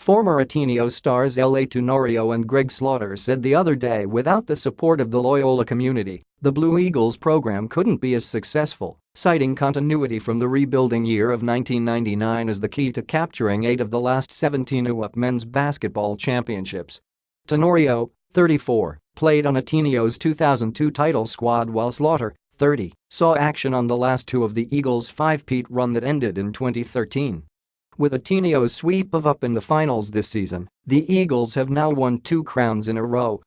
Former Ateneo stars Tenorio and Greg Slaughter said the other day without the support of the Loyola community, the Blue Eagles program couldn't be as successful, citing continuity from the rebuilding year of 1999 as the key to capturing 8 of the last 17 UAAP men's basketball championships. Tenorio, 34, played on Ateneo's 2002 title squad while Slaughter, 30, saw action on the last 2 of the Eagles' five-peat run that ended in 2013. With Ateneo's sweep of UP in the finals this season, the Eagles have now won 2 crowns in a row.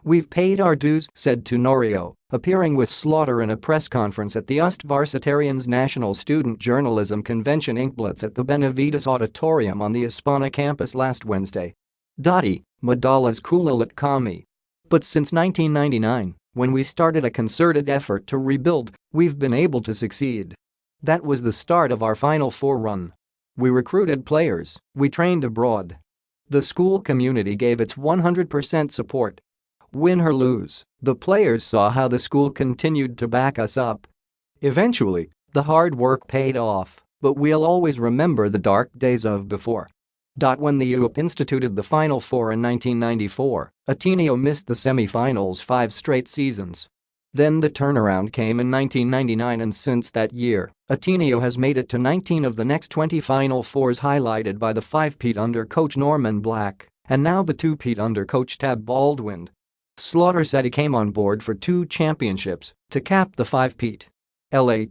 "We've paid our dues," said Tenorio, appearing with Slaughter in a press conference at the UST Varsitarian's National Student Journalism Convention Inkblots at the Benavides Auditorium on the Espana campus last Wednesday. Dati, madalas kulelat kami. But since 1999, when we started a concerted effort to rebuild, we've been able to succeed. That was the start of our Final Four run. We recruited players, we trained abroad. The school community gave its 100% support. Win or lose, the players saw how the school continued to back us up. Eventually, the hard work paid off, but we'll always remember the dark days of before. When the UAAP instituted the Final Four in 1994, Ateneo missed the semi-finals 5 straight seasons. Then the turnaround came in 1999, and since that year, Ateneo has made it to 19 of the next 20 Final Fours, highlighted by the 5-peat under coach Norman Black and now the 2-peat under coach Tab Baldwin. Slaughter said he came on board for 2 championships to cap the 5-peat. "LA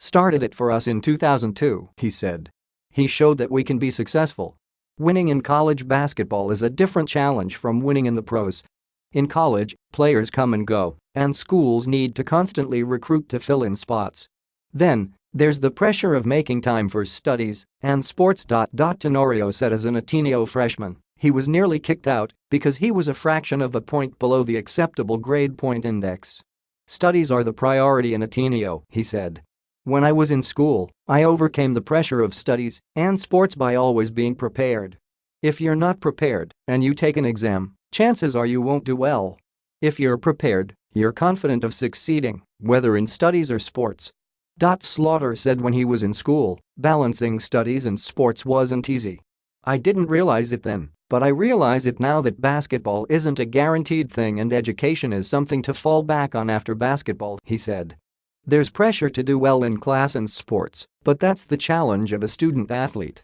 started it for us in 2002," he said. "He showed that we can be successful. Winning in college basketball is a different challenge from winning in the pros. In college, players come and go, and schools need to constantly recruit to fill in spots. Then, there's the pressure of making time for studies and sports." Tenorio said as an Ateneo freshman, he was nearly kicked out because he was a fraction of a point below the acceptable grade point index. "Studies are the priority in Ateneo," he said. "When I was in school, I overcame the pressure of studies and sports by always being prepared. If you're not prepared and you take an exam, chances are you won't do well. If you're prepared, you're confident of succeeding, whether in studies or sports." Slaughter said when he was in school, balancing studies and sports wasn't easy. "I didn't realize it then, but I realize it now that basketball isn't a guaranteed thing and education is something to fall back on after basketball," he said. "There's pressure to do well in class and sports, but that's the challenge of a student athlete."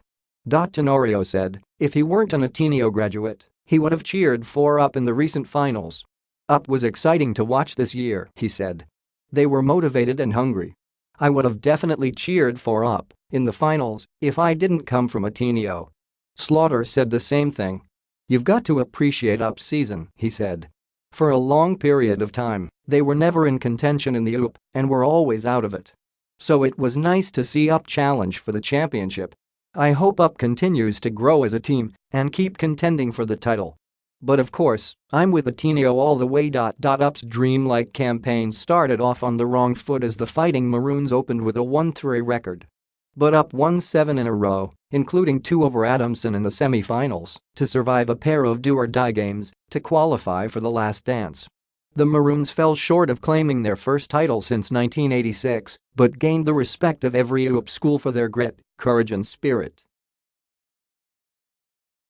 Tenorio said if he weren't an Ateneo graduate, he would have cheered for UP in the recent finals. "UP was exciting to watch this year," he said. "They were motivated and hungry. I would have definitely cheered for UP in the finals if I didn't come from Ateneo." Slaughter said the same thing. "You've got to appreciate UP's season," he said. "For a long period of time, they were never in contention in the UAAP and were always out of it. So it was nice to see UP challenge for the championship. I hope UP continues to grow as a team and keep contending for the title. But of course, I'm with Ateneo all the way. UP's dreamlike campaign started off on the wrong foot as the Fighting Maroons opened with a 1-3 record. But UP won 7 in a row, including 2 over Adamson in the semi-finals, to survive a pair of do-or-die games to qualify for the last dance. The Maroons fell short of claiming their first title since 1986, but gained the respect of every UAAP school for their grit, courage and spirit.